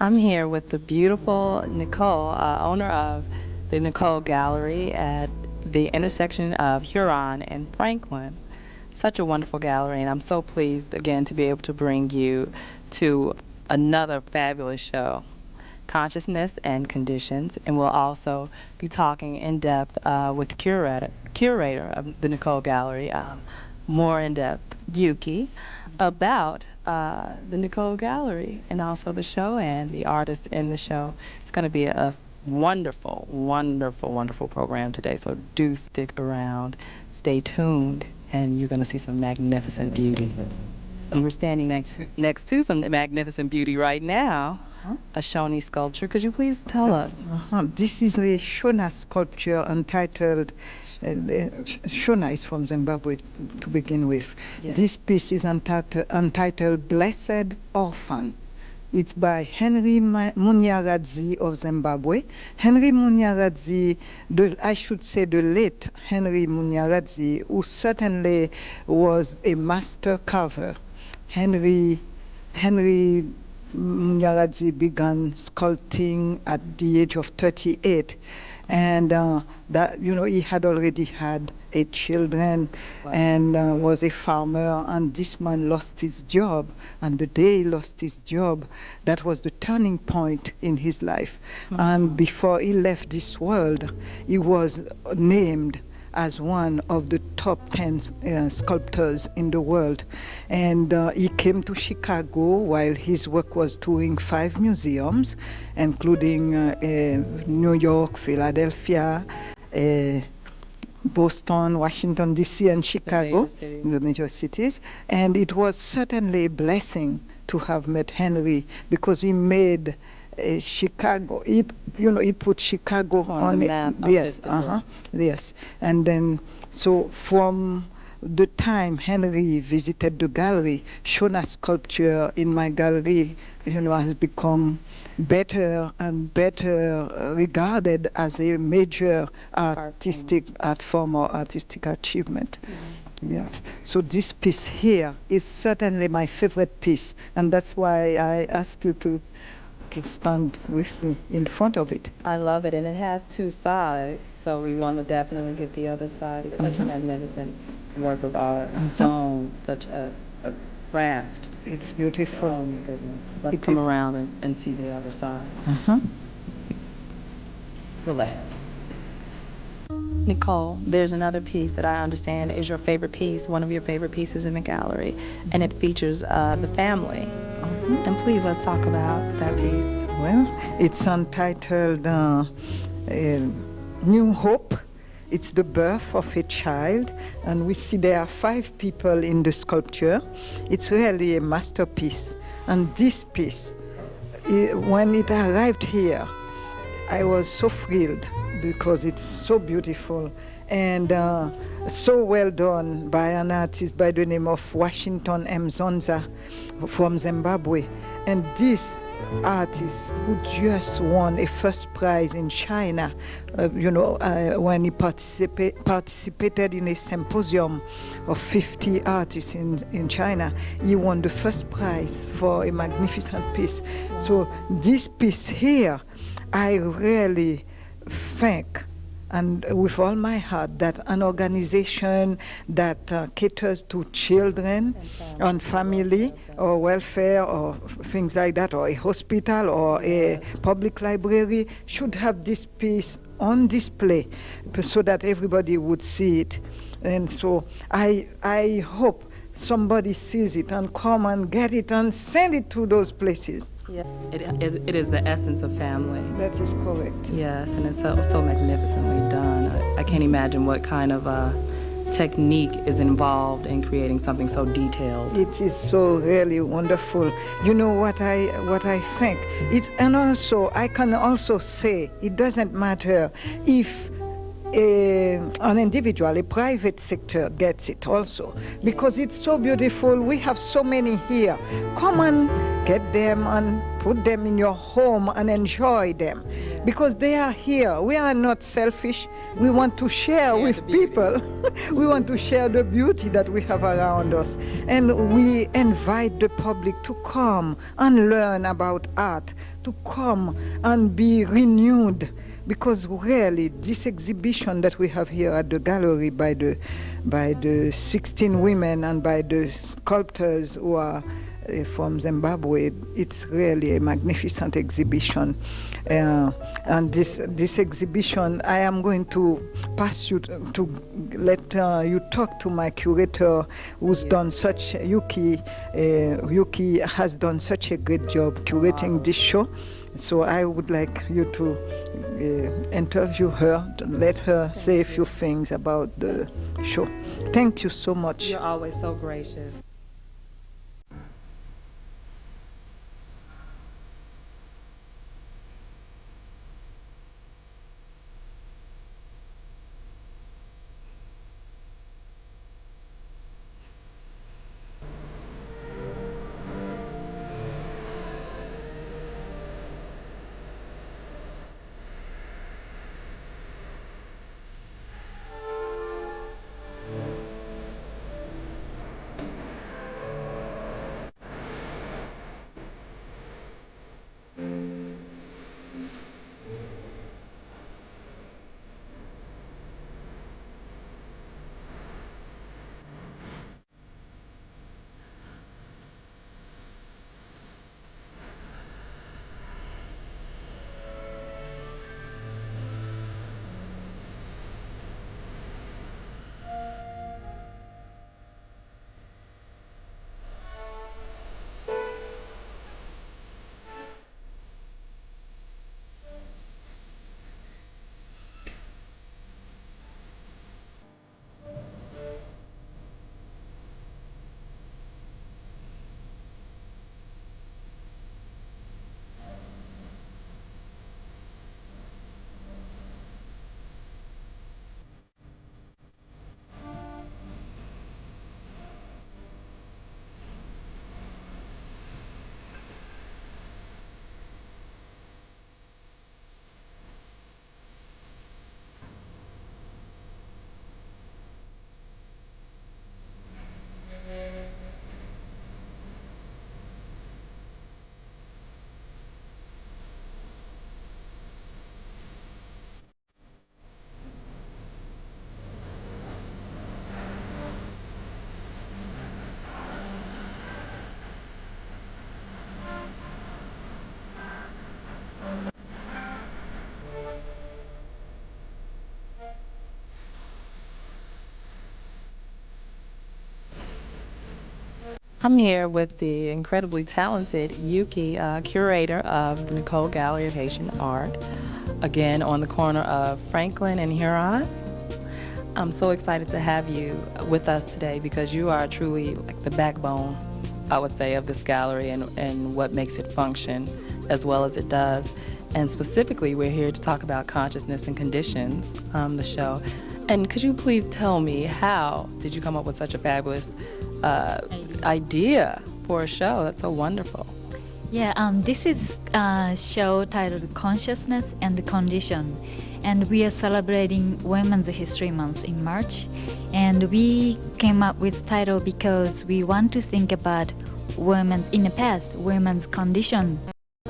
I'm here with the beautiful Nicole, owner of the Nicole Gallery at the intersection of Huron and Franklin. Such a wonderful gallery, and I'm so pleased again to be able to bring you to another fabulous show, Consciousness and Conditions, and we'll also be talking in depth with the curator of the Nicole Gallery, more in depth, Yuki, about the Nicole Gallery and also the show and the artists in the show. It's going to be a wonderful, wonderful, wonderful program today. So do stick around, stay tuned, and you're going to see some magnificent beauty. And we're standing next to some magnificent beauty right now, a Shoni sculpture. Could you please tell us? This is a Shona sculpture entitled, Shona is from Zimbabwe to begin with. Yes. This piece is entitled Blessed Orphan. It's by Henry Munyaradzi of Zimbabwe. Henry Munyaradzi, I should say the late Henry Munyaradzi, who certainly was a master carver. Henry Munyaradzi began sculpting at the age of 38, and that he had already had 8 children. Wow. And was a farmer, and this man lost his job, and the day he lost his job, that was the turning point in his life. Mm-hmm. And before he left this world, he was named as one of the top 10 sculptors in the world. And he came to Chicago while his work was touring 5 museums, including New York, Philadelphia, Boston, Washington, D.C., and Chicago, the major cities. And it was certainly a blessing to have met Henry, because he made Chicago. He put Chicago on the map. Yes, yes. And then, so from the time Henry visited the gallery, Shona sculpture in my gallery, has become better and better regarded as a major artistic art form or artistic achievement. Mm-hmm. Yeah. So this piece here is certainly my favorite piece, and that's why I asked you to stand with me in front of it. I love it, and it has 2 sides, so we want to definitely get the other side. It's such a magnificent work of art, stone, such a craft. It's beautiful. Oh my goodness. Let's come around and see the other side. Relax. Nicole, there's another piece that I understand is your favorite piece, one of your favorite pieces in the gallery, and it features the family. And please, let's talk about that piece. Well, it's entitled New Hope. It's the birth of a child, and we see there are 5 people in the sculpture. It's really a masterpiece. And this piece, when it arrived here, I was so thrilled because it's so beautiful and so well done by an artist by the name of Washington M. Zonza from Zimbabwe. And this artist who just won a first prize in China, when he participated in a symposium of 50 artists in China. He won the first prize for a magnificent piece. Wow. So this piece here, I really think, and with all my heart, that an organization that caters to children and family or welfare or things like that, or a hospital or a public library, should have this piece on display so that everybody would see it. And so I hope somebody sees it and come and get it and send it to those places. Yeah. It is the essence of family. That is correct. Yes, and it's so magnificently done. I can't imagine what kind of technique is involved in creating something so detailed. It is so really wonderful. You know what I think? And also, I can also say it doesn't matter if an individual, a private sector gets it also, because it's so beautiful. We have so many here. Come and get them and put them in your home and enjoy them, because they are here. We are not selfish. We want to share with people. We want to share the beauty that we have around us. And we invite the public to come and learn about art, to come and be renewed. Because really, this exhibition that we have here at the gallery by the 16 women and by the sculptors who are from Zimbabwe, it's really a magnificent exhibition. And this exhibition, I am going to pass you to let you talk to my curator, who's done such, Yuki. Yuki has done such a great job curating this show. So I would like you to interview her, to let her say a few things about the show. Thank you so much. You're always so gracious. I'm here with the incredibly talented Yuki, curator of the Nicole Gallery of Haitian Art, again on the corner of Franklin and Huron. I'm so excited to have you with us today because you are truly like the backbone, I would say, of this gallery and what makes it function as well as it does. And specifically, we're here to talk about consciousness and conditions, the show. And could you please tell me, how did you come up with such a fabulous idea for a show? That's so wonderful. Yeah, this is a show titled Consciousness and Condition, and we are celebrating Women's History Month in March. And we came up with title because we want to think about women's in the past, women's condition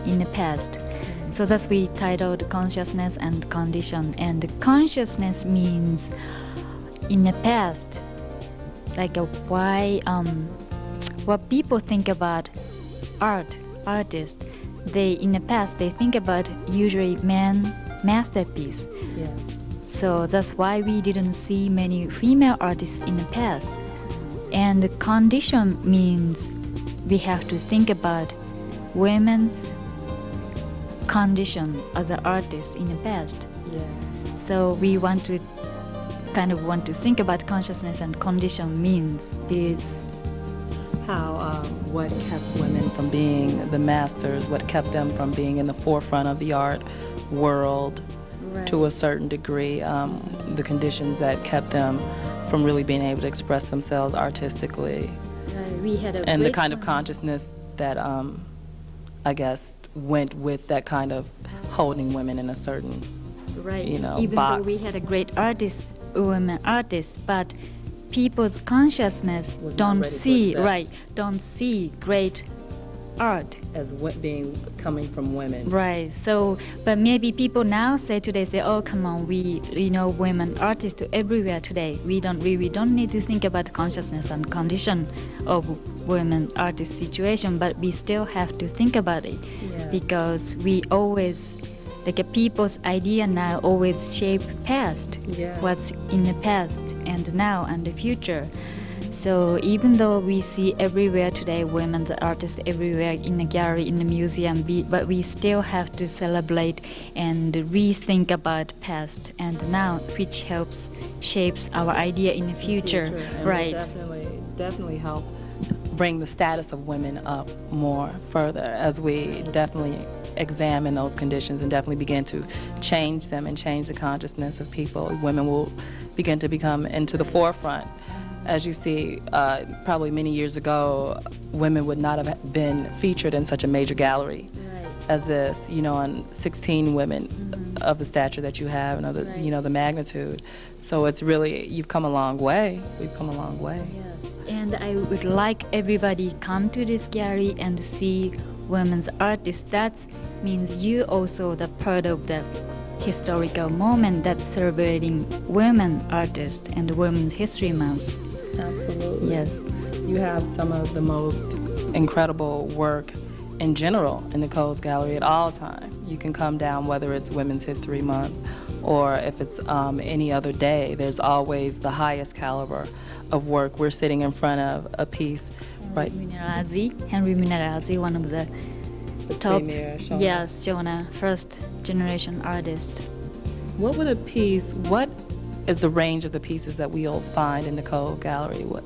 in the past. So that's we titled Consciousness and Condition. And consciousness means in the past, like why what people think about artists, they in the past they think about usually man masterpiece. Yeah. So that's why we didn't see many female artists in the past. And the condition means we have to think about women's condition as an artist in the past. Yeah. So we want to think about consciousness and condition means is How, what kept women from being the masters, what kept them from being in the forefront of the art world to a certain degree, the conditions that kept them from really being able to express themselves artistically, we had a and the kind of consciousness that, I guess, went with that kind of holding women in a certain Right. you know, Even box. though we had a great artist, women artists, but people's consciousness Was not don't ready to see accept. right, don't see great art. as being coming from women. Right. So, but maybe people now say today, say, oh, come on, we, women artists everywhere today. We don't need to think about consciousness and condition of women artist situation, but we still have to think about it Yeah. because we always, like a people's idea now always shape past, Yeah. what's in the past and now and the future. So even though we see everywhere today women artists everywhere in the gallery, in the museum, but we still have to celebrate and rethink about past and now, which helps shapes our idea in the future. And Right. will definitely help bring the status of women up more further as we definitely examine those conditions and definitely begin to change them and change the consciousness of people. Women will begin to become into the forefront. As you see, probably many years ago, women would not have been featured in such a major gallery as this, and 16 women of the stature that you have and of the, the magnitude. So it's really, you've come a long way. We've come a long way. And I would like everybody come to this gallery and see women's artists. That means you also the part of the historical moment that's celebrating women artists and Women's History Month. Absolutely. Yes. You have some of the most incredible work in general in Nicole's gallery at all times. You can come down whether it's Women's History Month or if it's any other day. There's always the highest caliber of work. We're sitting in front of a piece, right? Henry Mineralzi, one of the top, premier Shona. yes, Shona, first generation artist. What is the range of the pieces that we'll find in Nicole Gallery? What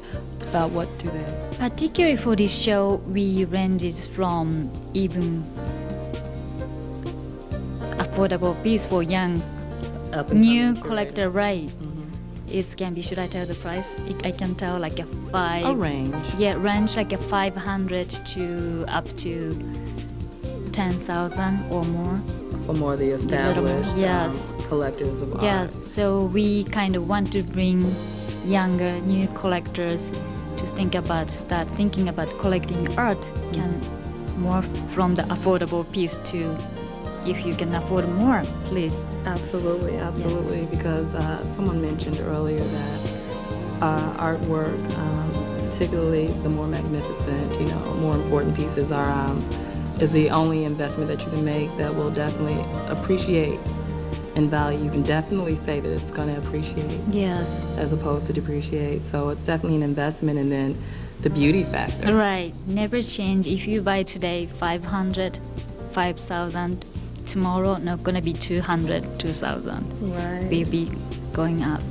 do they? Particularly for this show, we ranges from even affordable piece for young new collector, right? It can be, should I tell the price? I can tell like A range. Yeah, range like a 500 to up to 10,000 or more. For more of the established yes. Collectors of art. Yes, so we kind of want to bring younger, new collectors to start thinking about collecting art, can more from the affordable piece to, if you can afford more, please. Absolutely, yes. Because someone mentioned earlier that artwork, particularly the more magnificent, more important pieces is the only investment that you can make that will definitely appreciate in value. You can definitely say that it's going to appreciate, yes, as opposed to depreciate. So it's definitely an investment, and then the beauty factor. Right, never change. If you buy today 500, 5,000, tomorrow not going to be 200, 2,000. Right. Will be going up.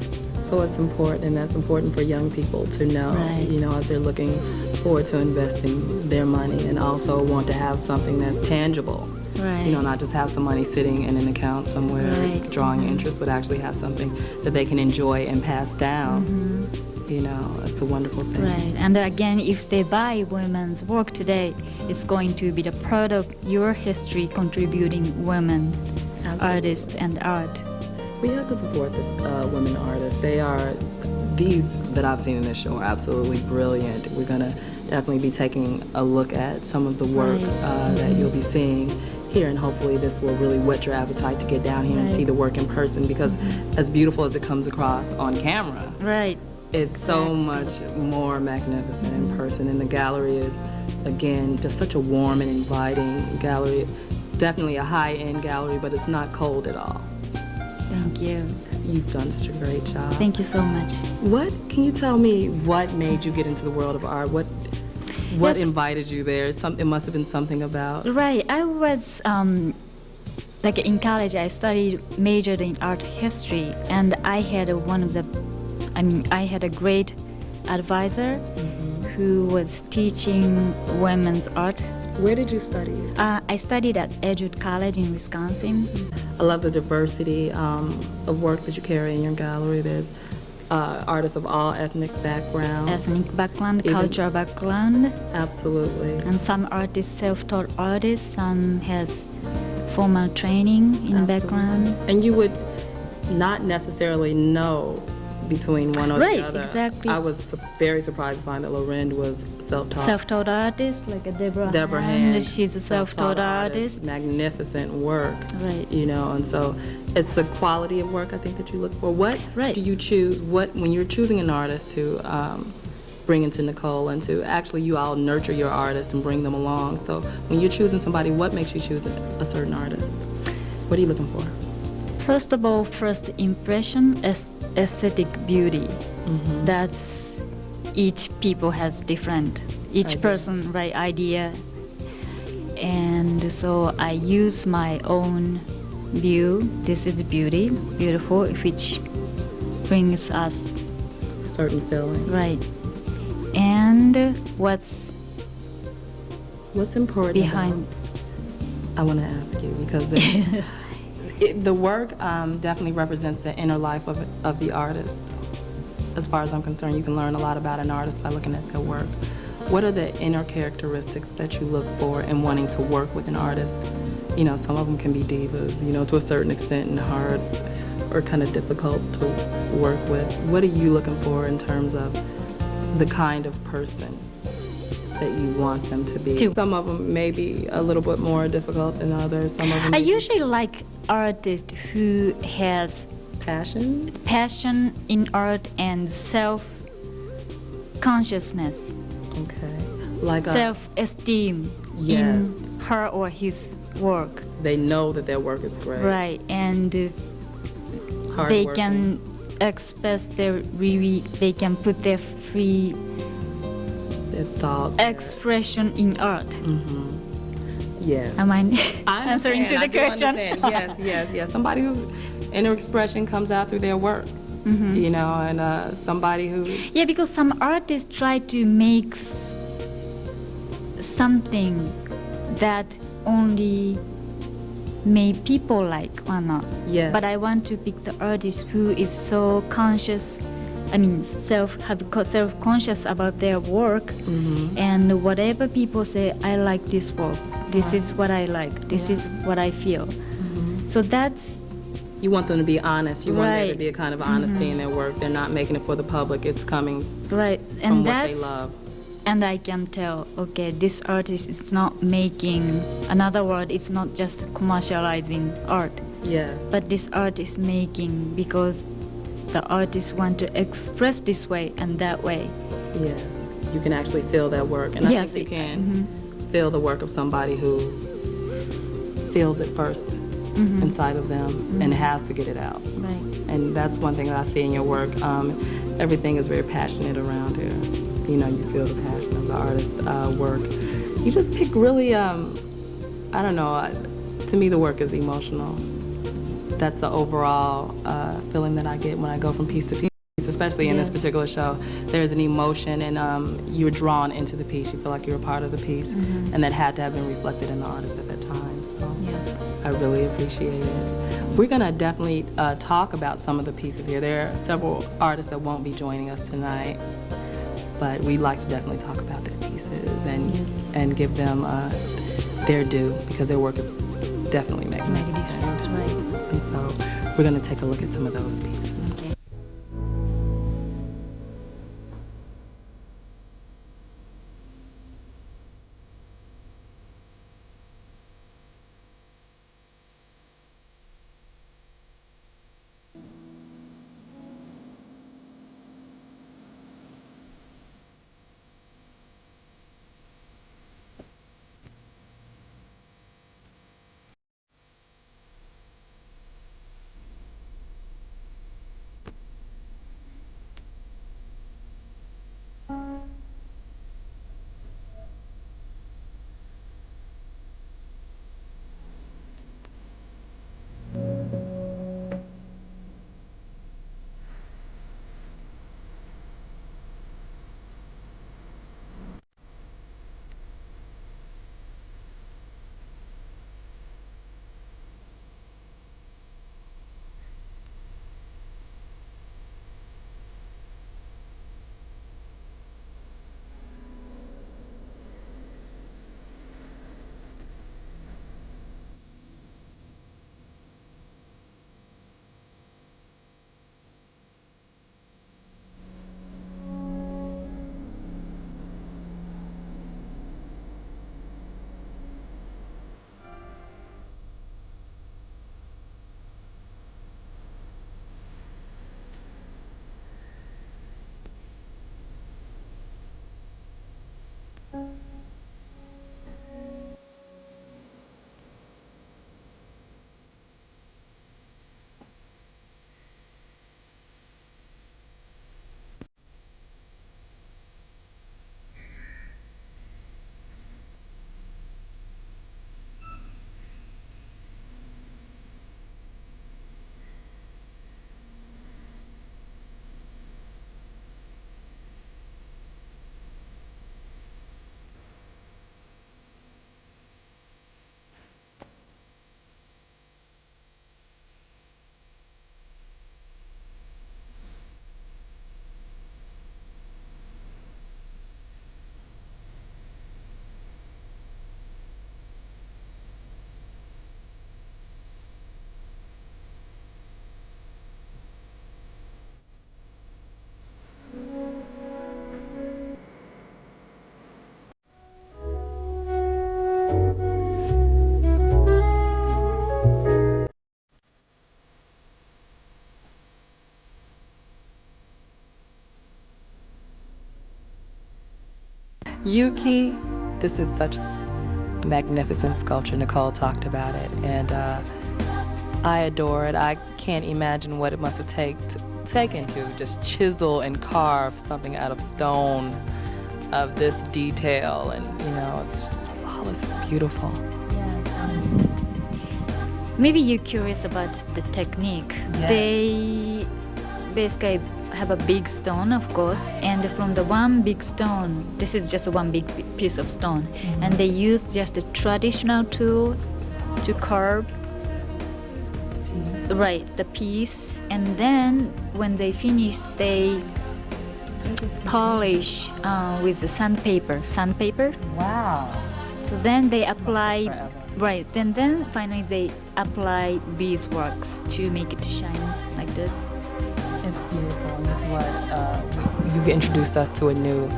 So it's important, and that's important for young people to know, right. As they're looking forward to investing their money and also want to have something that's tangible. Right. Not just have some money sitting in an account somewhere right. drawing interest, but actually have something that they can enjoy and pass down. It's a wonderful thing. Right. And again, if they buy women's work today, it's going to be the part of your history contributing women artists and art. We have to support the women artists. These that I've seen in this show are absolutely brilliant. We're going to definitely be taking a look at some of the work that you'll be seeing here, and hopefully this will really whet your appetite to get down here and see the work in person, because as beautiful as it comes across on camera, it's so much more magnificent in person. And the gallery is, again, just such a warm and inviting gallery. Definitely a high-end gallery, but it's not cold at all. Thank you. You've done such a great job. Thank you so much. Can you tell me what made you get into the world of art? What invited you there? It must have been something about... Right. I was, in college, I majored in art history, and I had I had a great advisor who was teaching women's art. Where did you study? I studied at Edgewood College in Wisconsin. I love the diversity of work that you carry in your gallery. There's artists of all ethnic background, cultural background. Absolutely. And some artists, self-taught artists, some has formal training in background. And you would not necessarily know between one or Right, the other. exactly. I was very surprised to find that Loren was self-taught. Self-taught artist, like a Debra Hand. Hand. She's a self-taught artist. Magnificent work. Right. You know, and so it's the quality of work I think that you look for. What Right. do you choose? When you're choosing an artist to bring into Nicole and to actually you all nurture your artists and bring them along. So when you're choosing somebody, what makes you choose a certain artist? What are you looking for? First of all, first impression is aesthetic beauty. That's each people has different, each person right idea, and so I use my own view. This is beauty, beautiful, which brings us A certain feeling. right. And what's important behind? I want to ask you because the work definitely represents the inner life of the artist. As far as I'm concerned, you can learn a lot about an artist by looking at their work. What are the inner characteristics that you look for in wanting to work with an artist? You know, some of them can be divas, you know, to a certain extent and hard or kind of difficult to work with. What are you looking for in terms of the kind of person that you want them to be? Some of them may be a little bit more difficult than others. Some of them I usually like artists who has passion in art and self-consciousness. Okay. Like self-esteem in her or his work. They know that their work is great. Right, and they can express they can put their free thoughts, expression in art. Yes. Am I answering to the question? Yes. Somebody whose inner expression comes out through their work. You know, and somebody who... Yeah, because some artists try to make something that only may people like or not. Yes. But I want to pick the artist who is so conscious, self-conscious about their work, and whatever people say, I like this work. This is what I like. This is what I feel. So that's... You want them to be honest. You want there to be a kind of honesty in their work. They're not making it for the public. It's coming from what they love. And I can tell, okay, this artist is not making, another word, it's not just commercializing art. Yes. But this art is making because the artist want to express this way and that way. Yes. You can actually feel that work. And I think you can feel the work of somebody who feels it first inside of them and has to get it out. Right. And that's one thing that I see in your work. Everything is very passionate around here. You know, you feel the passion of the artist's work. You just pick really, I don't know, to me the work is emotional. That's the overall feeling that I get when I go from piece to piece, especially in this particular show. There's an emotion and you're drawn into the piece. You feel like you're a part of the piece. And that had to have been reflected in the artist at that time. So I really appreciate it. We're going to definitely talk about some of the pieces here. There are several artists that won't be joining us tonight. But we'd like to definitely talk about their pieces and give them their due because their work is definitely magnificent. Right. And so we're going to take a look at some of those pieces. Yuki, this is such a magnificent sculpture. Nicole talked about it, and I adore it. I can't imagine what it must have taken to just chisel and carve something out of stone of this detail, and it's just flawless. It's beautiful. Yes. Maybe you're curious about the technique. Yes. They basically have a big stone, of course, and from the one big stone, this is just one big piece of stone, and they use just a traditional tool to carve the piece, and then when they finish, they polish with the sandpaper. Wow. So then they apply, Forever. then finally they apply beeswax to make it shine like this. It's beautiful, and that's what you've introduced us to a new.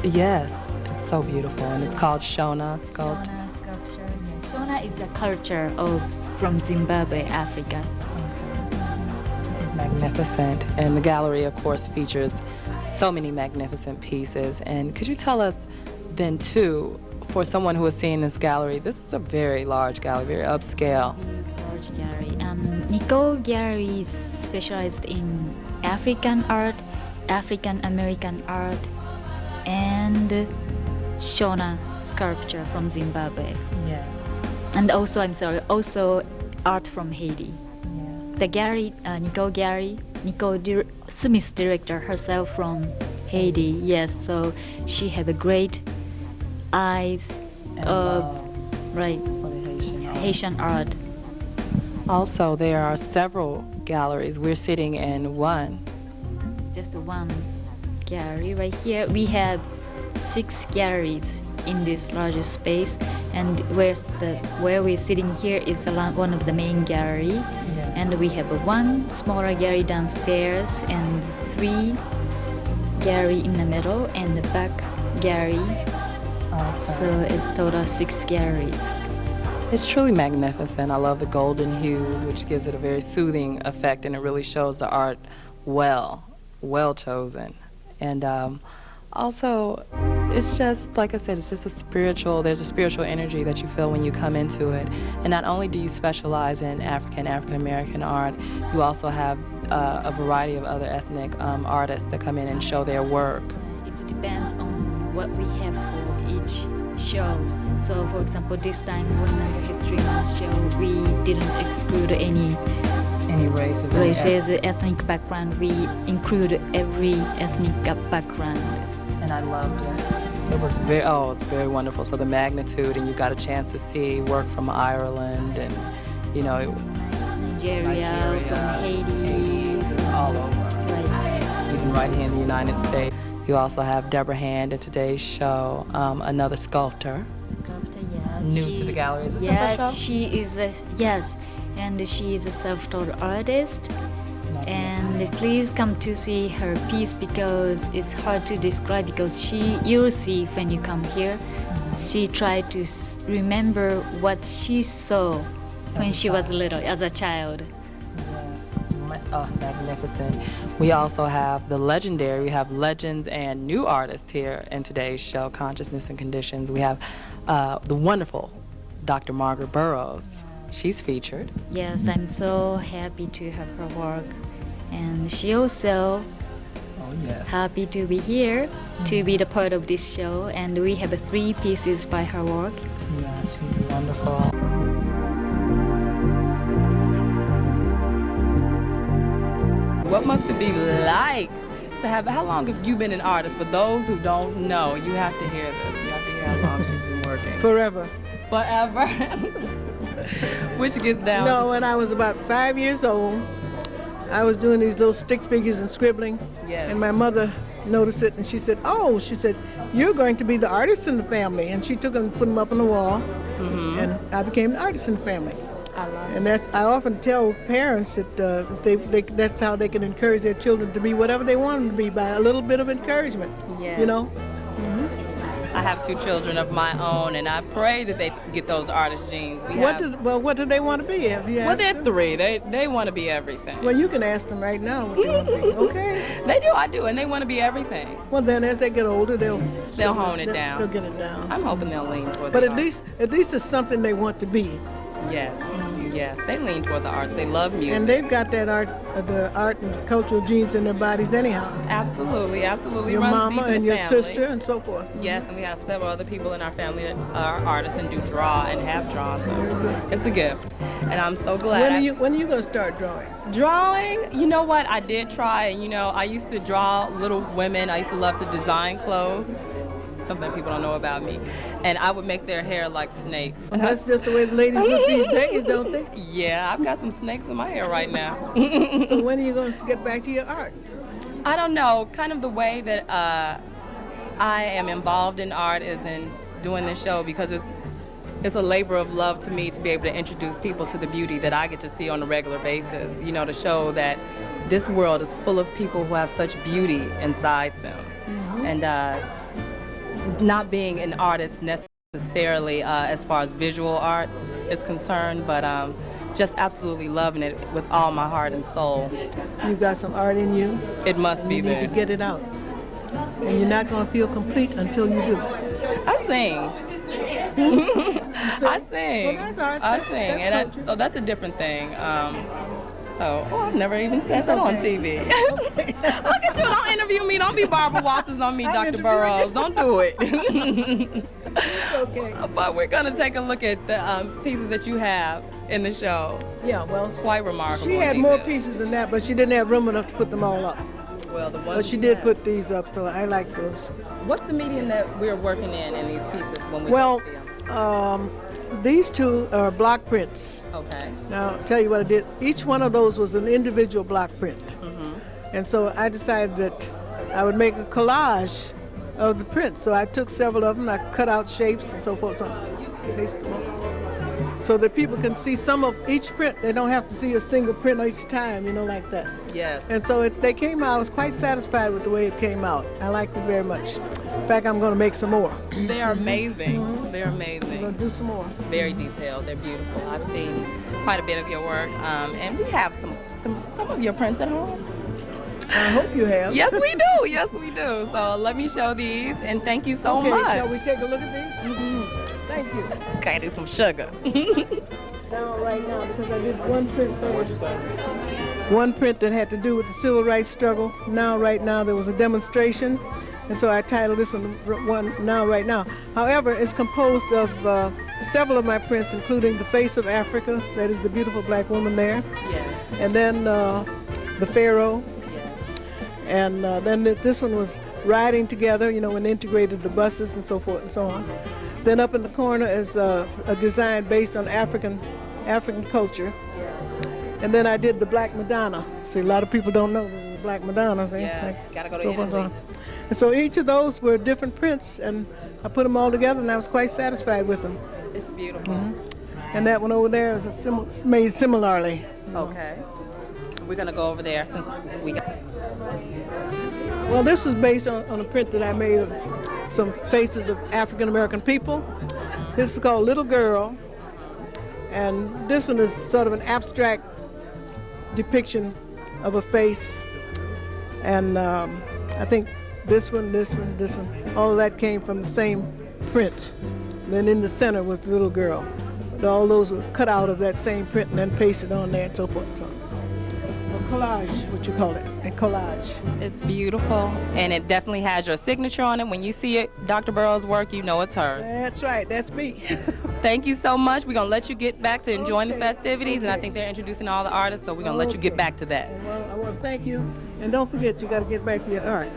Yes, it's so beautiful, and it's called Shona sculpt. Shona sculpture. Yes. Shona is a culture from Zimbabwe, Africa. This is magnificent, and the gallery, of course, features so many magnificent pieces. And could you tell us then, too, for someone who is seeing this gallery, this is a very large gallery, very upscale. Large gallery. Nicole Gallery is specialized in African art, African American art, and Shona sculpture from Zimbabwe. Yeah. And also art from Haiti. Yeah. The gallery, Nicole Smith director herself from Haiti. Yes, so she have a great eyes And of love right for the Haitian art. Haitian art. Also, there are several galleries. We're sitting in one. Just one gallery right here. We have 6 galleries in this larger space, and where we're sitting here is one of the main gallery, and we have one smaller gallery downstairs and 3 gallery in the middle and the back gallery. So it's total 6 galleries. It's truly magnificent. I love the golden hues, which gives it a very soothing effect, and it really shows the art well chosen. And also, it's just, like I said, it's just there's a spiritual energy that you feel when you come into it. And not only do you specialize in African American art, you also have a variety of other ethnic artists that come in and show their work. It depends on what we have for each show. So, for example, this time Women's History Month show, we didn't exclude any races, ethnic background. We include every ethnic background. and I loved it. It's very wonderful. So the magnitude, and you got a chance to see work from Ireland and Nigeria, from Haiti, just all over. right. Even right here in the United States. You also have Debra Hand in today's show, another sculptor. Yes. New to the gallery. Is this her first show? She is and she is a self-taught artist. And please come to see her piece because it's hard to describe, because you'll see when you come here, she tried to remember what she saw when she was little, as a child. Oh, magnificent. We also have we have legends and new artists here in today's show, Consciousness and Conditions. We have the wonderful Dr. Margaret Burroughs. She's featured. Yes, I'm so happy to have her work. And she also happy to be here, to be the part of this show. And we have 3 pieces by her work. Yeah, she's wonderful. What must it be like to have, how long have you been an artist? For those who don't know, you have to hear this. You have to hear how long she's been working. Forever. Forever. Which gets down. No, when I was about 5 years old, I was doing these little stick figures and scribbling. Yes. And my mother noticed it, and she said, you're going to be the artist in the family. And she took them and put them up on the wall, and I became the artist in the family. I love it. And I often tell parents that that's how they can encourage their children to be whatever they want them to be, by a little bit of encouragement. Yes. You know? I have 2 children of my own, and I pray that they get those artist genes. What do they want to be? Have you Well, asked they're them? 3. They want to be everything. Well, you can ask them right now what they want to be. Okay. They do, I do, and they want to be everything. Well, then as they get older, they'll hone it down. They'll get it down. I'm hoping they'll lean toward But the at least it's something they want to be. Yes, yes, they lean toward the arts. They love music. And they've got that the art and cultural genes in their bodies anyhow. Absolutely, absolutely. Your Runs mama deep in and the your family. sister and so forth. Yes, and we have several other people in our family that are artists and do draw and have drawn. So it's a gift, and I'm so glad. When are you going to start drawing? Drawing, you know what? I did try, and I used to draw little women. I used to love to design clothes. Something people don't know about me. And I would make their hair like snakes. And that's just the way the ladies look these days, don't they? Yeah, I've got some snakes in my hair right now. So when are you going to get back to your art? I don't know. Kind of the way that I am involved in art is in doing this show, because it's a labor of love to me to be able to introduce people to the beauty that I get to see on a regular basis. To show that this world is full of people who have such beauty inside them. Mm-hmm. And not being an artist necessarily as far as visual arts is concerned, but just absolutely loving it with all my heart and soul. You've got some art in you. It must be there. You need to get it out. And you're not going to feel complete until you do. I sing. I sing. Well, that's art. I sing. So that's a different thing. I've never even said that on TV. Okay. Look at you, don't interview me. Don't be Barbara Walters on me, Dr. Burroughs. Don't do it. Okay. But we're going to take a look at the pieces that you have in the show. Yeah, well, quite remarkable. She had more pieces than that, but she didn't have room enough to put them all up. Well, the ones but she did put these up, so I like those. What's the medium that we're working in these pieces when we see them? These two are block prints. Okay. Now, I'll tell you what I did. Each one of those was an individual block print. Mm-hmm. And so I decided that I would make a collage of the prints. So I took several of them, I cut out shapes and so forth. So that people can see some of each print. They don't have to see a single print each time, like that. Yes. And so they came out. I was quite satisfied with the way it came out. I liked it very much. In fact, I'm going to make some more. They are amazing. Mm-hmm. They're amazing. I'm going to do some more. Very detailed. They're beautiful. I've seen quite a bit of your work, and we have some of your prints at home. I hope you have. Yes, we do. Yes, we do. So let me show these, and thank you so much. Shall we take a look at these? Mm-hmm. Thank you. Okay, do some sugar. Right now, because I did one print. So what'd you say? One print that had to do with the civil rights struggle. Right now, there was a demonstration, and so I titled this one Now, Right Now. However, it's composed of several of my prints, including the face of Africa, that is the beautiful black woman there. Yeah. And then the Pharaoh. And then this one was riding together, when they integrated the buses and so forth and so on. Then up in the corner is a design based on African culture. And then I did the Black Madonna. See, a lot of people don't know the Black Madonna. Yeah, gotta go to Italy. And so each of those were different prints, and I put them all together, and I was quite satisfied with them. It's beautiful. Mm-hmm. And that one over there is made similarly. Okay. We're gonna go over there since we got. Well, this was based on a print that I made of some faces of African American people. This is called Little Girl, and this one is sort of an abstract depiction of a face. And I think this one, all of that came from the same print. And then in the center was the little girl. But all those were cut out of that same print and then pasted on there and so forth and so on. Collage, what you call it, a collage. It's beautiful, and it definitely has your signature on it. When you see it, Dr. Burroughs' work, you know it's hers. That's right, that's me. Thank you so much. We're going to let you get back to enjoying the festivities, and I think they're introducing all the artists, so we're going to let you get back to that. Well, I want to thank you, and don't forget, you got to get back to your art.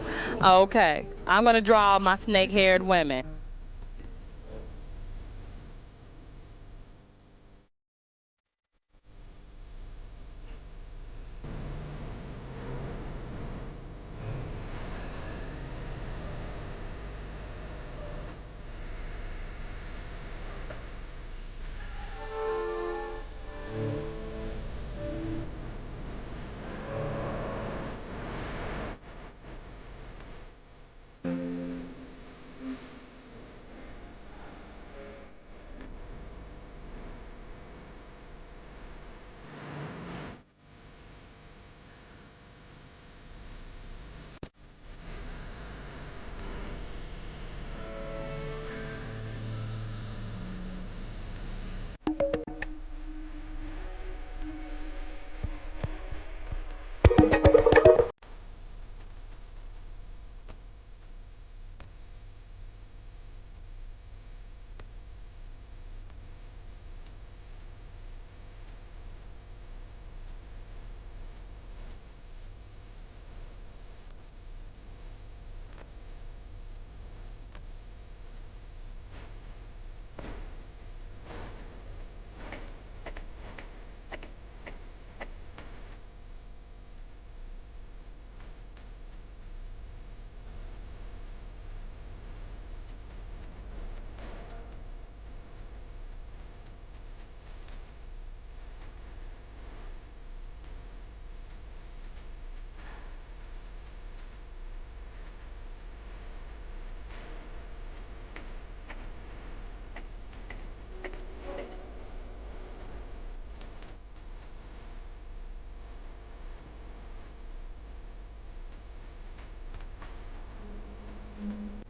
Okay. I'm going to draw my snake-haired women.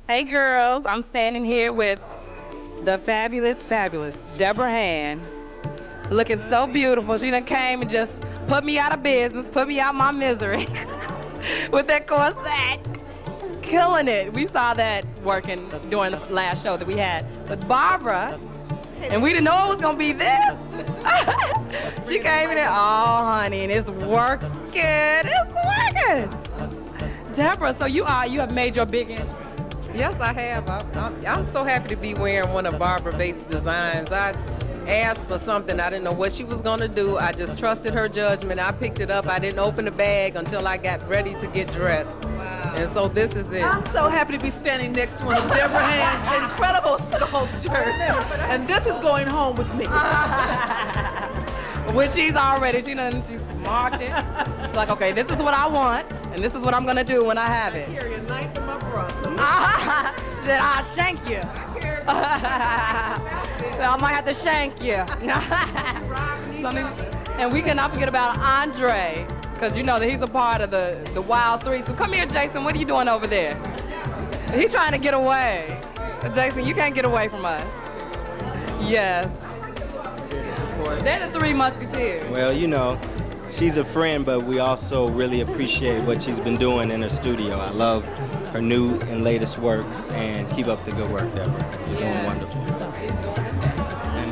Hey girls, I'm standing here with the fabulous Debra Hand, looking so beautiful. She done came and just put me out of business, put me out my misery with that corset. Killing it. We saw that working during the last show that we had with Barbara, and we didn't know it was gonna be this. She came in there, oh honey, and it's working. It's working. Deborah, so you have made your big entry. Yes, I have. I'm so happy to be wearing one of Barbara-based designs. I asked for something. I didn't know what she was going to do. I just trusted her judgment. I picked it up. I didn't open the bag until I got ready to get dressed. Wow. And so this is it. I'm so happy to be standing next to one of Debra Hand's incredible sculptures. And this is going home with me. Which she's marked it. She's like, okay, this is what I want, and this is what I'm going to do when I have it. I carry a knife in my bra. She said, I'll shank you. So I might have to shank you. And we cannot forget about Andre, because you know that he's a part of the Wild Three. So come here, Jason. What are you doing over there? He's trying to get away. Jason, you can't get away from us. Yes. They're the Three Musketeers. Well, you know, she's a friend, but we also really appreciate what she's been doing in her studio. I love her new and latest works, and keep up the good work, Deborah. You're doing wonderful.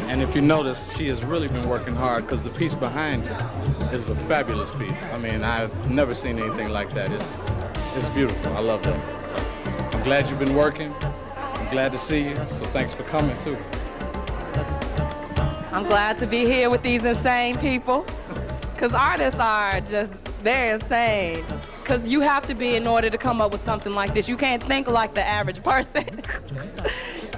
And if you notice, she has really been working hard because the piece behind her is a fabulous piece. I mean, I've never seen anything like that. It's beautiful. I love that. So I'm glad you've been working. I'm glad to see you. So thanks for coming, too. I'm glad to be here with these insane people, because artists are they're insane. Because you have to be in order to come up with something like this. You can't think like the average person.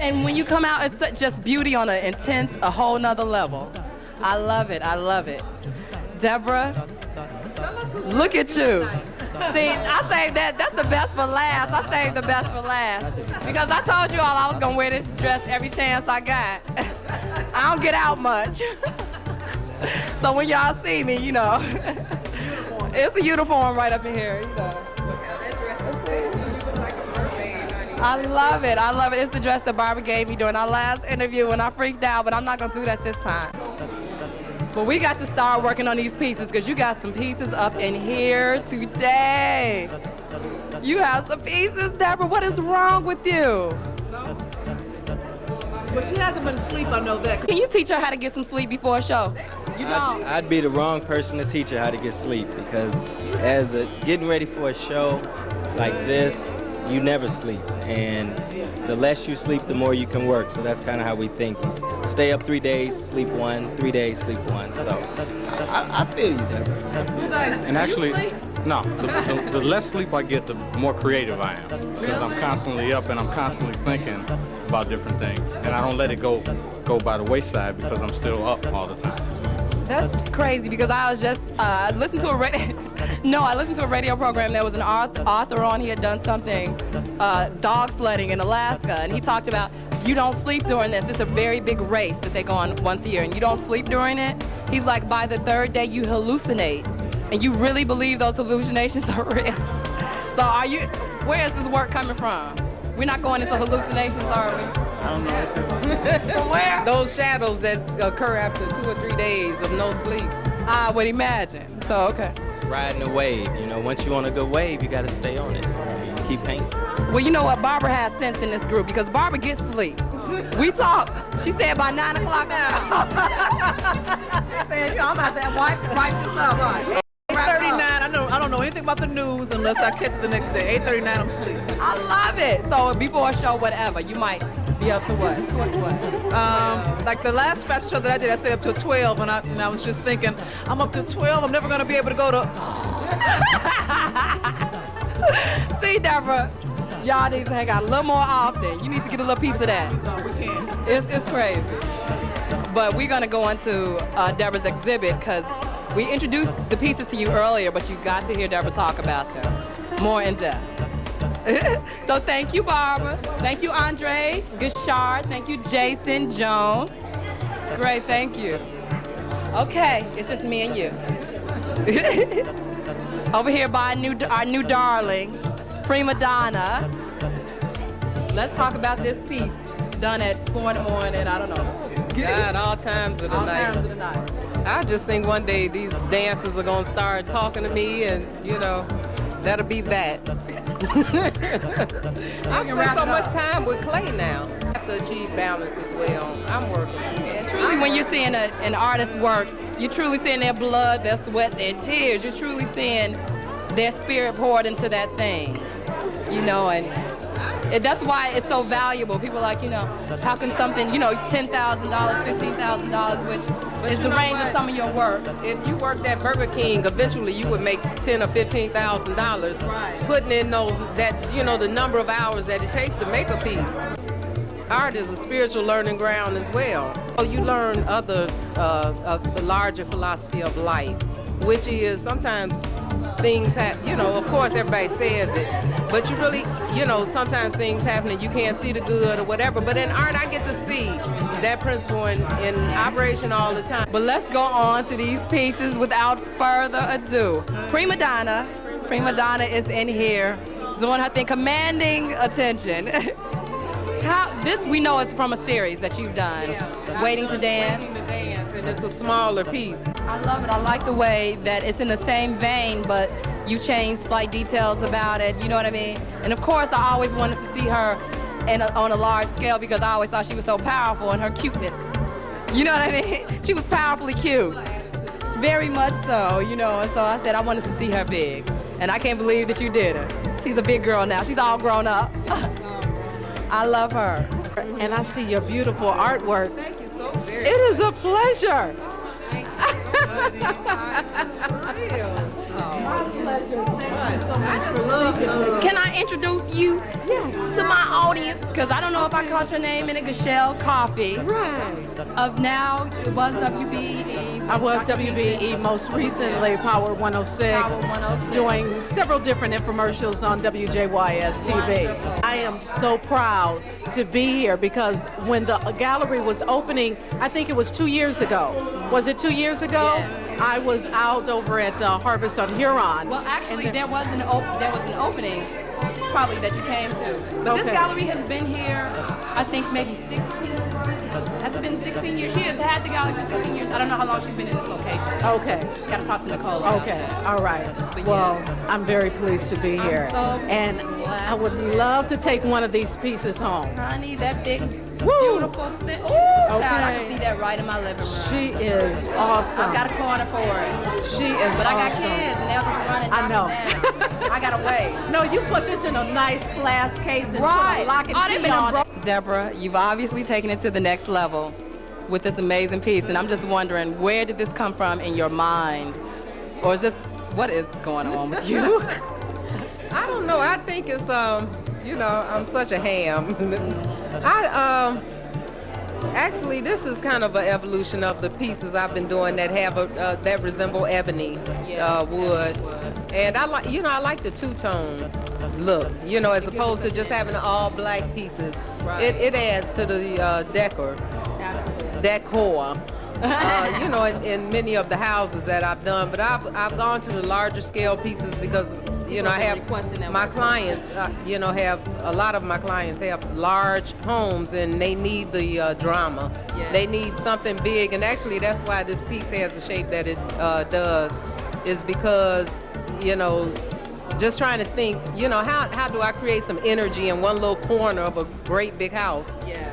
And when you come out, it's just beauty on a whole nother level. I love it, I love it. Deborah, look at you. See, I saved that's the best for last. I saved the best for last. Because I told you all I was gonna wear this dress every chance I got. I don't get out much. So when y'all see me, you know, it's a uniform right up in here, you know. I love it. I love it. It's the dress that Barbara gave me during our last interview when I freaked out, but I'm not going to do that this time. But we got to start working on these pieces because you got some pieces up in here today. You have some pieces, Deborah. What is wrong with you? Well, she hasn't been asleep, I know that. Can you teach her how to get some sleep before a show? You know. I'd be the wrong person to teach her how to get sleep, because getting ready for a show like this, you never sleep, and the less you sleep, the more you can work. So that's kind of how we think. Stay up 3 days, sleep 1, 3 days, sleep 1. So I feel you, Deborah. And actually, no, the less sleep I get, the more creative I am, because I'm constantly up and I'm constantly thinking about different things, and I don't let it go by the wayside because I'm still up all the time. That's crazy, because I was just listening to I listened to a radio program. There was an author on. He had done something dog sledding in Alaska, and he talked about you don't sleep during this. It's a very big race that they go on once a year, and you don't sleep during it. He's like, by the third day you hallucinate, and you really believe those hallucinations are real. So where is this work coming from? We're not going into hallucinations, are we? I don't know. From where? Those shadows that occur after 2 or 3 days of no sleep. I would imagine. So, okay. Riding a wave, you know, once you're on a good wave, you got to stay on it. Keep painting. Well, you know what? Barbara has sense in this group, because Barbara gets sleep. We talk. She said by 9 o'clock now. She said, you know, I'm about to wipe this up. Right? 8:39, I don't know anything about the news unless I catch it the next day. 8:39, I'm asleep. I love it. So before a show, whatever, you might be up to what? Like the last fashion show that I did, I stayed up till 12, and I was just thinking, I'm up till 12, I'm never going to be able to go to... See, Deborah, y'all need to hang out a little more often. You need to get a little piece of that. We can. It's crazy. But we're going to go into Deborah's exhibit, because we introduced the pieces to you earlier, but you got to hear Deborah talk about them more in depth. So thank you, Barbara. Thank you, Andre Gishard. Thank you, Jason Jones. Great, thank you. Okay, it's just me and you. Over here by our new darling, prima donna, let's talk about this piece done at 4 in the morning. I don't know. God, all times of the All night. times of the night. I just think one day these dancers are gonna start talking to me, and that'll be that. I spend so much time with clay now. I have to achieve balance as well. I'm working. And truly, when you're seeing an artist's work, you're truly seeing their blood, their sweat, their tears. You're truly seeing their spirit poured into that thing, and that's why it's so valuable. People are like, how can something, $10,000, $15,000, which is the range of some of your work. If you worked at Burger King, eventually you would make $10,000 or $15,000. Right. Putting in the number of hours that it takes to make a piece. Art is a spiritual learning ground as well. You learn of the larger philosophy of life, which is sometimes things happen, of course everybody says it, but you really, sometimes things happen and you can't see the good or whatever, but in art I get to see that principle in operation all the time. But let's go on to these pieces without further ado. Prima Donna is in here doing her thing, commanding attention. We know it's from a series that you've done, Waiting to Dance. Waiting to Dance, and it's a smaller piece. I love it. I like the way that it's in the same vein, but you change slight details about it, you know what I mean? And of course, I always wanted to see her on a large scale because I always thought she was so powerful in her cuteness. You know what I mean? She was powerfully cute. Very much so, and so I said I wanted to see her big. And I can't believe that you did it. She's a big girl now. She's all grown up. I love her. And I see your beautiful artwork. Thank you so very much. It is a pleasure. Thank you so much. My pleasure. Thank you so much. I just love Can I introduce you to my audience? Because I don't know if I caught your name in it. Gashelle Coffee. Right. Of now, it was WBE. I was WBE, most recently Power 106, Power 106. doing several different infomercials on WJYS TV. I am so proud to be here because when the gallery was opening, I think it was 2 years ago. Was it 2 years ago? Yes. I was out over at Harvest on Huron. Well, actually, there was an opening, probably that you came to. But this Okay. gallery has been here, I think maybe 16. Has it been 16 years? She has had the gallery for 16 years. I don't know how long she's been in this location. Okay. Got to talk to Nicole. about Okay, it. all right. But Well, I'm very pleased to be here. so And glad. I would love to take one of these pieces home. Honey, that big, Woo! beautiful thing. Ooh, child, I Okay. can see that right in my living room. She is awesome. I've got a corner for it. She is But I got awesome. kids, and they'll just run and I knock know. it down. I got to wait. No, you put this in a nice glass case and Right. put a lock and they've key been on it. Deborah, you've obviously taken it to the next level with this amazing piece, and I'm just wondering, where did this come from in your mind? Or is this, what is going on with you? I don't know. I think it's I'm such a ham. Actually, this is kind of an evolution of the pieces I've been doing that have that resemble ebony wood, and I like the two-tone look, as opposed to just having all black pieces. Right. It adds to the decor. In many of the houses that I've done, but I've gone to the larger scale pieces because I have my clients, have a lot of my clients have large homes and they need the drama. Yeah. They need something big, and actually that's why this piece has the shape that it does, is because just trying to think, how do I create some energy in one little corner of a great big house? Yeah.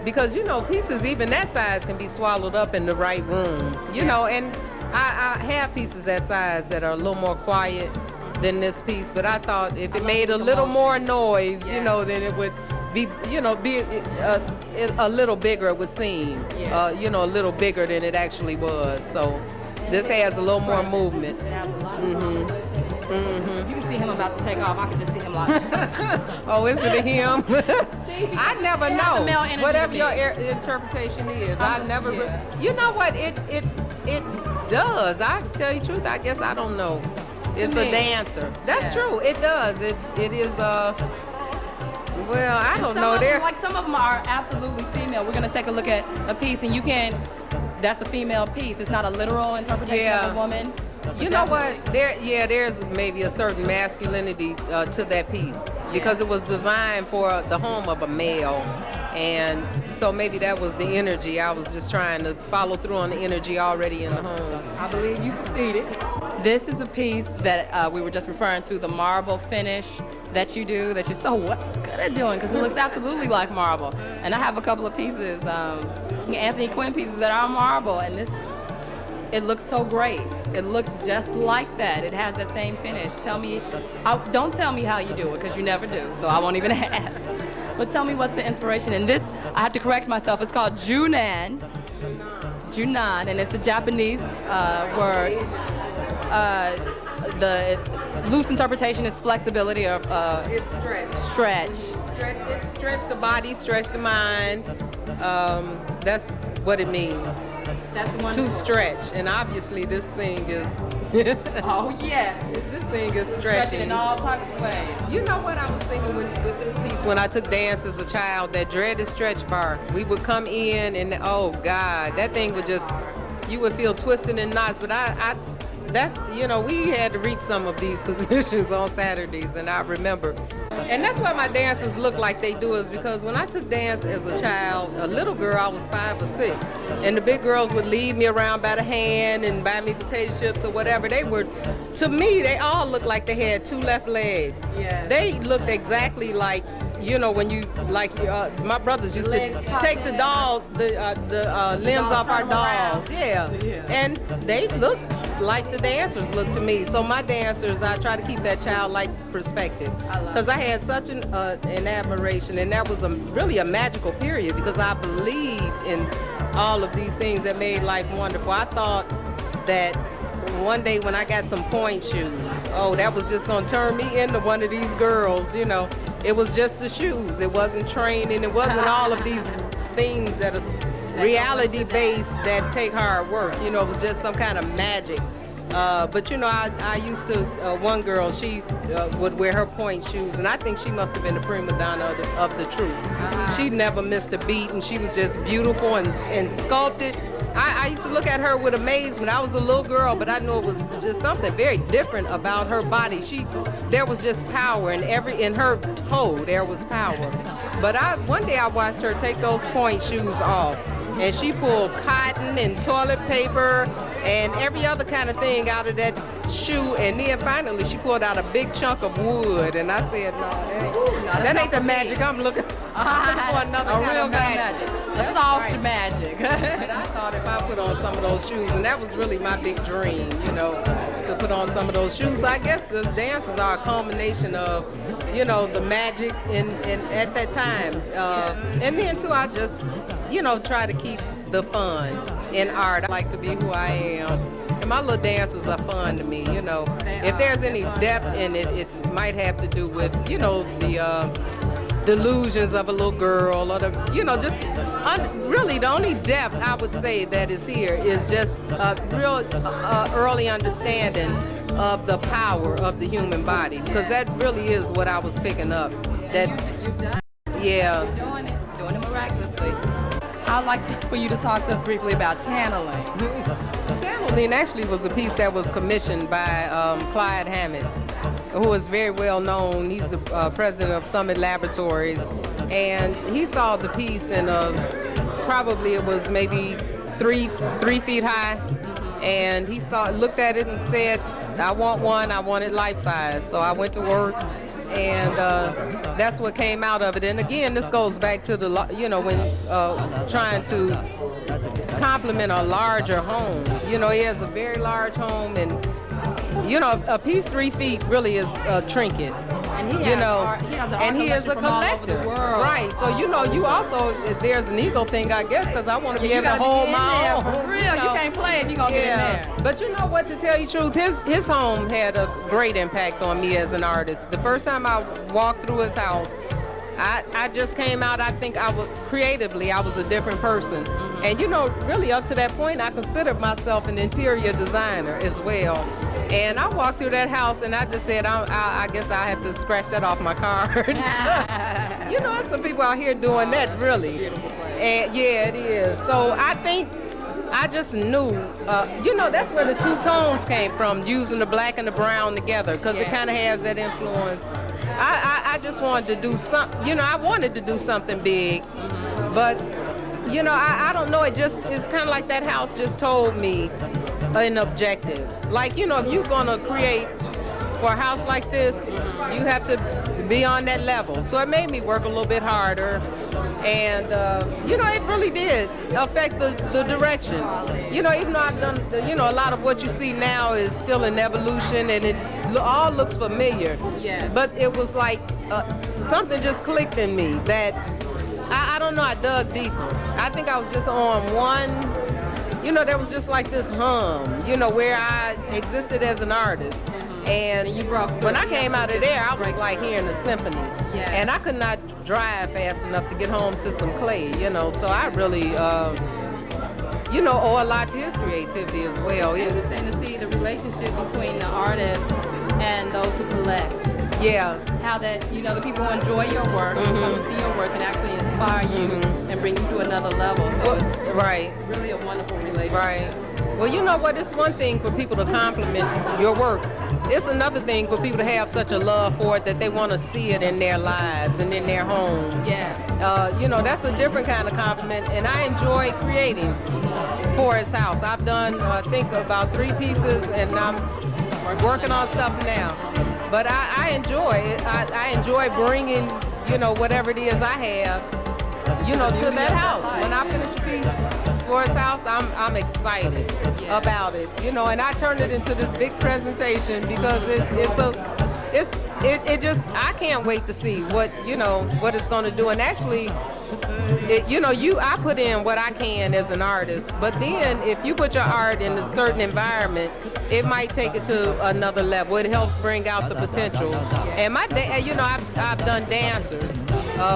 Because pieces even that size can be swallowed up in the right room, and I have pieces that size that are a little more quiet than this piece, but I thought if it made a little more noise, then it would be a little bigger, it would seem, a little bigger than it actually was. So this has a little more movement. You can see him about to take off. I can just see him like. Oh, is it a him? I never know. male energy Whatever to your me. interpretation is, I never. You know what? It does. I tell you the truth. I guess I don't know. It's a dancer. That's true. It does. It is. Well, I don't know. Some of them are absolutely female. We're gonna take a look at a piece, and you can. That's a female piece. It's not a literal interpretation of a woman. You know what? There's maybe a certain masculinity to that piece. because it was designed for the home of a male. And so maybe that was the energy. I was just trying to follow through on the energy already in the home. I believe you succeeded. This is a piece that we were just referring to, the marble finish that you do, that you're so good at doing, because it looks absolutely like marble. And I have a couple of pieces, Anthony Quinn pieces that are marble, and this, it looks so great. It looks just like that. It has that same finish. Tell me, don't tell me how you do it, because you never do, so I won't even ask. But tell me what's the inspiration. And this, I have to correct myself, it's called Junan, and it's a Japanese word. The loose interpretation is flexibility of It's stretch. Stretch the body, stretch the mind. That's what it means. That's one To stretch. And obviously this thing is Oh yes, this thing is stretching stretching. in all types of ways. You know what I was thinking with this piece when I took dance as a child, that dreaded stretch bar. We would come in and oh God, that thing would just, you would feel twisted in knots. But that's, you know, we had to reach some of these positions on Saturdays, and I remember. And that's why my dancers look like they do, is because when I took dance as a child, a little girl, I was 5 or 6, and the big girls would lead me around by the hand and buy me potato chips or whatever. They were, to me, they all looked like they had 2 left legs. Yeah. They looked exactly like, you know, when you, like, my brothers used to take the doll, the limbs off our dolls. Yeah. And they looked like the dancers look to me. So my dancers, I try to keep that childlike perspective, because I had such an admiration, and that was really a magical period, because I believed in all of these things that made life wonderful. I thought that one day when I got some point shoes, oh, that was just gonna turn me into one of these girls, you know. It was just the shoes. It wasn't training. It wasn't all of these things that are reality-based that take hard work. You know, it was just some kind of magic. But, you know, I used to, one girl, she would wear her point shoes, and I think she must have been the prima donna of the troupe. She never missed a beat, and she was just beautiful and sculpted. I used to look at her with amazement. I was a little girl, but I knew it was just something very different about her body. There was just power in her toe. There was power. But one day I watched her take those point shoes off, and she pulled cotton and toilet paper and every other kind of thing out of that shoe, and then finally she pulled out a big chunk of wood, and I said, no, that ain't the magic I'm looking for. Another kind of magic. The soft magic. But I thought if I put on some of those shoes, and that was really my big dream, you know, to put on some of those shoes. So I guess the dances are a culmination of, you know, the magic at that time. And then too, I just, you know, try to keep the fun in art. I like to be who I am. And my little dances are fun to me, you know. If there's any depth in it, it might have to do with, you know, the delusions of a little girl, or the, you know, just really the only depth I would say that is here is just a real early understanding of the power of the human body, because that really is what I was picking up. That, yeah. Doing it miraculously. I'd like for you to talk to us briefly about channeling. Channeling actually was a piece that was commissioned by Clyde Hammond, who is very well known. He's the president of Summit Laboratories, and he saw the piece, and probably it was maybe three feet high, and he looked at it and said, I want one, I want it life-size. So I went to work, and that's what came out of it. And again, this goes back to the, you know, when trying to complement a larger home. You know, he has a very large home, and you know, a piece 3 feet really is a trinket. And he has you know, art, and he is a collector, right? So you know, you also, there's an ego thing, I guess, because I want to be able to hold my own. For real, you can't play if you're gonna get in there. But you know what? To tell you the truth, his home had a great impact on me as an artist. The first time I walked through his house, I just came out. I think I was a different person. And you know, really up to that point, I considered myself an interior designer as well. And I walked through that house, and I just said, I guess I have to scratch that off my card. You know, there's some people out here doing that, really. And yeah, it is. So I think I just knew, you know, that's where the 2 tones came from, using the black and the brown together, because it kind of has that influence. I I just wanted to do something, I wanted to do something big, but, I don't know, it's kind of like that house just told me an objective. Like, if you're going to create for a house like this, you have to be on that level. So it made me work a little bit harder. And, it really did affect the direction. Even though I've done, a lot of what you see now is still in evolution and it all looks familiar. Yeah. But it was like something just clicked in me that, I don't know, I dug deeper. I think I was just on one, there was just like this hum, where I existed as an artist. And when I came out of there, I was like hearing a symphony. Yeah. And I could not drive fast enough to get home to some clay, so I really, owe a lot to his creativity as well. It's interesting to see the relationship between the artist and those who collect. Yeah. How that, the people who enjoy your work, who come and see your work, can actually inspire you and bring you to another level. So it's right. really a wonderful relationship. Right. Well, you know what? It's one thing for people to compliment your work. It's another thing for people to have such a love for it that they want to see it in their lives and in their homes. Yeah. That's a different kind of compliment, and I enjoy creating for his house. I've done, I think, about 3 pieces, and I'm working on stuff now. But I enjoy it. I enjoy bringing, whatever it is I have, to that house. When I finish a piece for his house, I'm excited about it, and I turn it into this big presentation because I can't wait to see what it's going to do. And actually, I put in what I can as an artist, but then if you put your art in a certain environment, it might take it to another level. It helps bring out the potential. And I've done dancers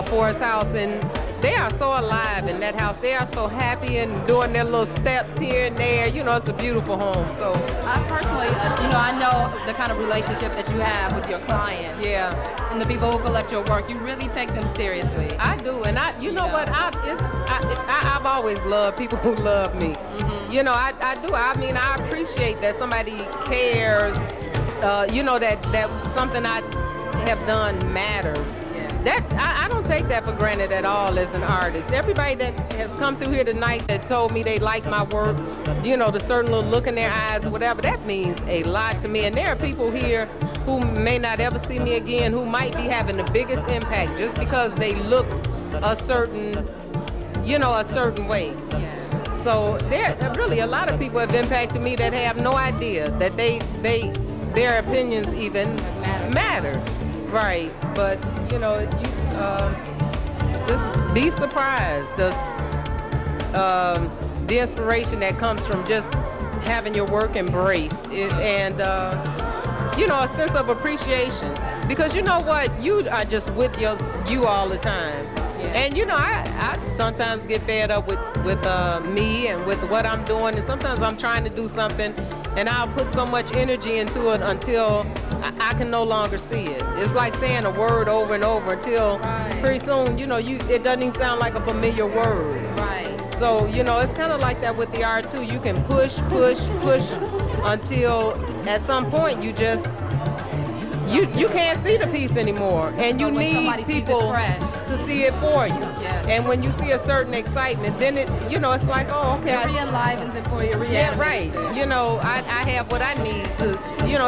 for his house, and they are so alive in that house. They are so happy and doing their little steps here and there. It's a beautiful home. So I personally, I know the kind of relationship that you have with your clients. Yeah. And the people who collect your work, you really take them seriously. I do, and I've always loved people who love me. I do. I appreciate that somebody cares. That something I have done matters. That I don't take that for granted at all as an artist. Everybody that has come through here tonight that told me they like my work, the certain little look in their eyes or whatever, that means a lot to me. And there are people here who may not ever see me again, who might be having the biggest impact just because they looked a certain way. So there really a lot of people have impacted me that have no idea that their opinions even matter. Right, but you just be surprised the inspiration that comes from just having your work embraced and a sense of appreciation, because you are just with you all the time. And I sometimes get fed up with me and with what I'm doing, and sometimes I'm trying to do something and I'll put so much energy into it until I can no longer see it. It's like saying a word over and over until pretty soon, it doesn't even sound like a familiar word. Right. So, it's kind of like that with the art too. You can push until at some point you just, you can't see the piece anymore. And you need people to see it for you. Yes. And when you see a certain excitement, then it's like, oh, okay. It re-enlivens it for you. Yeah, right. I have what I need to,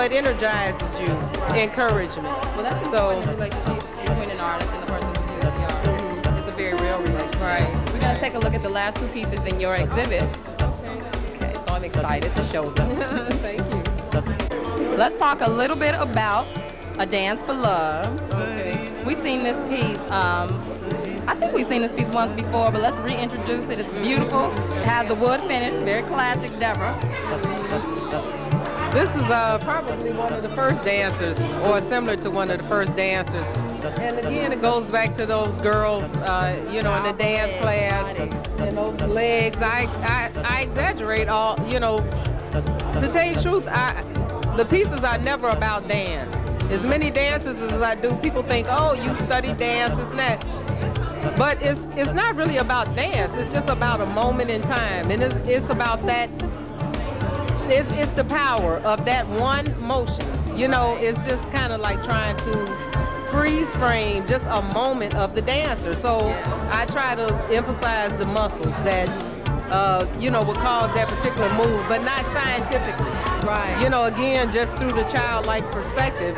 it energizes you, encouragement. Well, that's so, the relationship between an artist and the person who uses the art. Mm-hmm. It's a very real relationship. Right. We're going to take a look at the last 2 pieces in your exhibit. Okay, so I'm excited to show them. Thank you. Let's talk a little bit about A Dance for Love. Okay. We've seen this piece, I think we've seen this piece once before, but let's reintroduce it. It's beautiful. It has the wood finish, very classic, Debra. This is probably one of the first dancers, or similar to one of the first dancers. And again, it goes back to those girls, in the dance class, and those legs. I exaggerate all, to tell you the truth, the pieces are never about dance. As many dancers as I do, people think, oh, you study dance, this and that. But it's not really about dance. It's just about a moment in time. And it's about that, it's the power of that one motion You know, it's just kind of like trying to freeze frame just a moment of the dancer. So I try to emphasize the muscles that, you know, would cause that particular move, but not scientifically. Right. You know, again, just through the childlike perspective,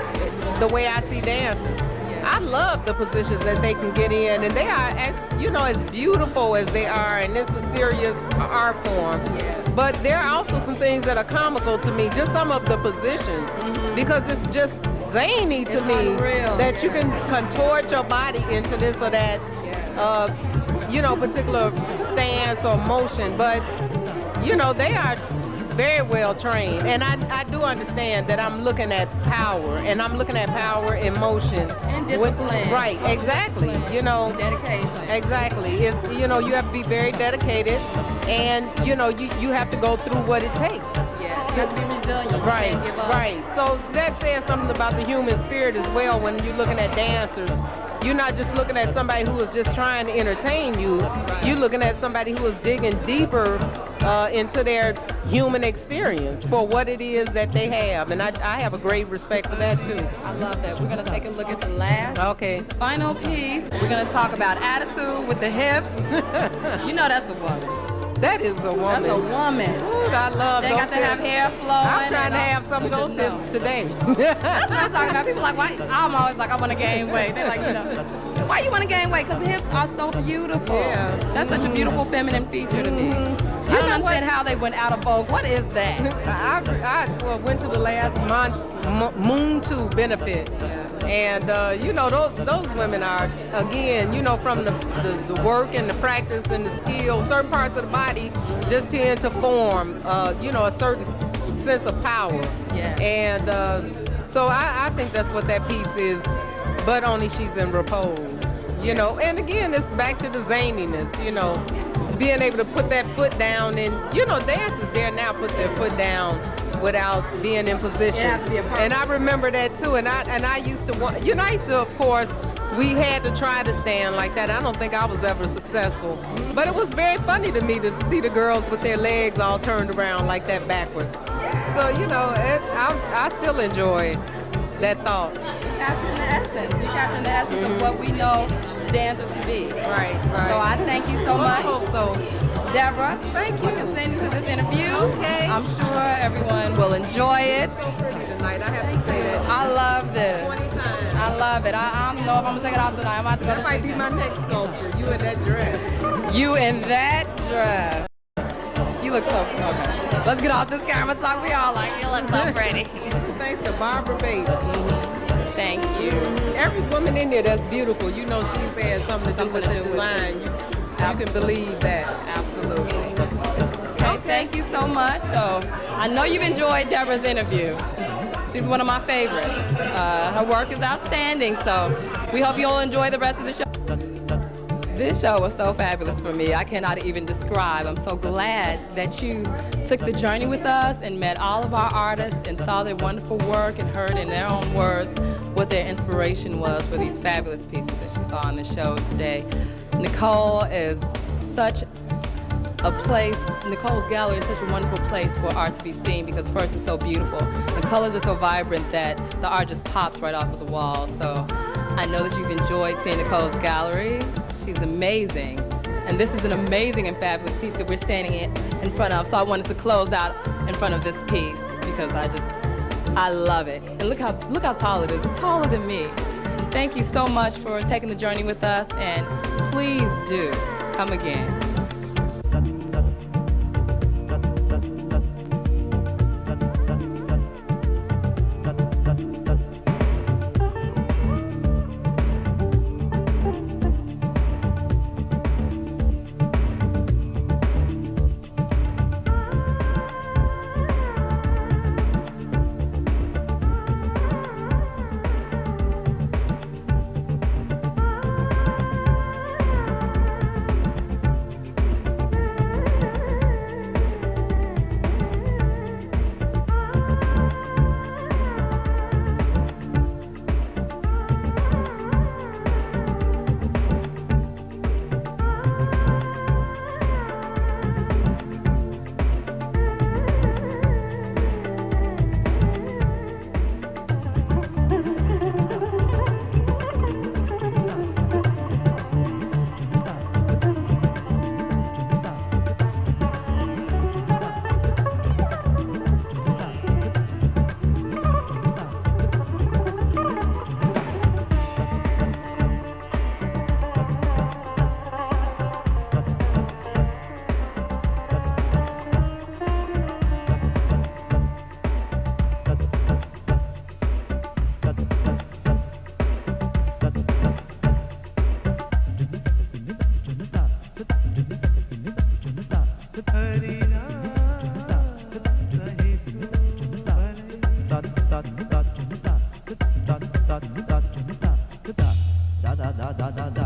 the way I see dancers. I love the positions that they can get in, and they are, you know, as beautiful as they are, and it's a serious art form. But there are also some things that are comical to me, just some of the positions, because it's just zany to me that you can contort your body into this or that, you know, particular stance or motion. But, you know, they are very well trained, and I do understand that I'm looking at power, and I'm looking at power in motion And discipline. right, exactly. You know, Dedication. exactly. It's, you know, you have to be very dedicated, and you know, you have to go through what it takes. Yeah. You have to be resilient. You Right, can't give up. right. So that says something about the human spirit as well. When you're looking at dancers, you're not just looking at somebody who is just trying to entertain you. You're looking at somebody who is digging deeper into their human experience for what it is that they have. And I have a great respect for that too. I love that. We're going to take a look at the last Okay. final piece. We're going to talk about attitude with the hips. You know that's a woman. That is a woman. That's a woman. Ooh, I love They those got to have hips. hair flowing. I'm trying to and have some of those with the hips toe. today. That's what I'm talking about. People like, why? I'm always like, I want to gain weight. They're like, you know, why you want to gain weight? Because the hips are so beautiful. Yeah. That's such a beautiful feminine feature to me. I don't understand how they went out of vogue. What is that? I went to the last Moon 2 benefit, and you know, those women are, again, you know, from the work and the practice and the skill, certain parts of the body just tend to form, you know, a certain sense of power. Yeah. And so I think that's what that piece is, but only she's in repose, you know. And again, it's back to the zaniness, you know, being able to put that foot down, and you know, dancers there now put their foot down without being in position. It has to be a perfect. And I remember that too. And I used to want, you know, I used to, of course, we had to try to stand like that. I don't think I was ever successful, but it was very funny to me to see the girls with their legs all turned around like that backwards. So you know, I still enjoy that thought. You're capturing the essence. You're capturing the essence of what we know dancers to be. Right, right. So I thank you so Well, I much. hope so. Deborah, Thank we you. can send you to this interview. Okay. I'm sure everyone will enjoy it. So pretty tonight. I have to say that. I love this. 20 times. I love it. I don't know if I'm gonna take it off tonight. I'm about to go That to might sleep. be my next sculpture. You in that dress. You in that dress. You look so okay. Let's get off this camera talk. We all like, you look so pretty. Thanks to Barbara Bates. Thank you. Every woman in there that's beautiful, you know, she's had something to do with the design. You can believe that. Absolutely. Okay, thank you so much. So I know you've enjoyed Deborah's interview. She's one of my favorites. Her work is outstanding, so we hope you'll enjoy the rest of the show. This show was so fabulous for me. I cannot even describe. I'm so glad that you took the journey with us and met all of our artists and saw their wonderful work and heard in their own words what their inspiration was for these fabulous pieces that you saw on the show today. Nicole is such a place, Nicole's gallery is such a wonderful place for art to be seen because first it's so beautiful. The colors are so vibrant that the art just pops right off of the wall. So I know that you've enjoyed seeing Nicole's gallery. She's amazing. And this is an amazing and fabulous piece that we're standing in front of. So I wanted to close out in front of this piece because I love it. And look how tall it is. It's taller than me. Thank you so much for taking the journey with us, and please do come again. da da da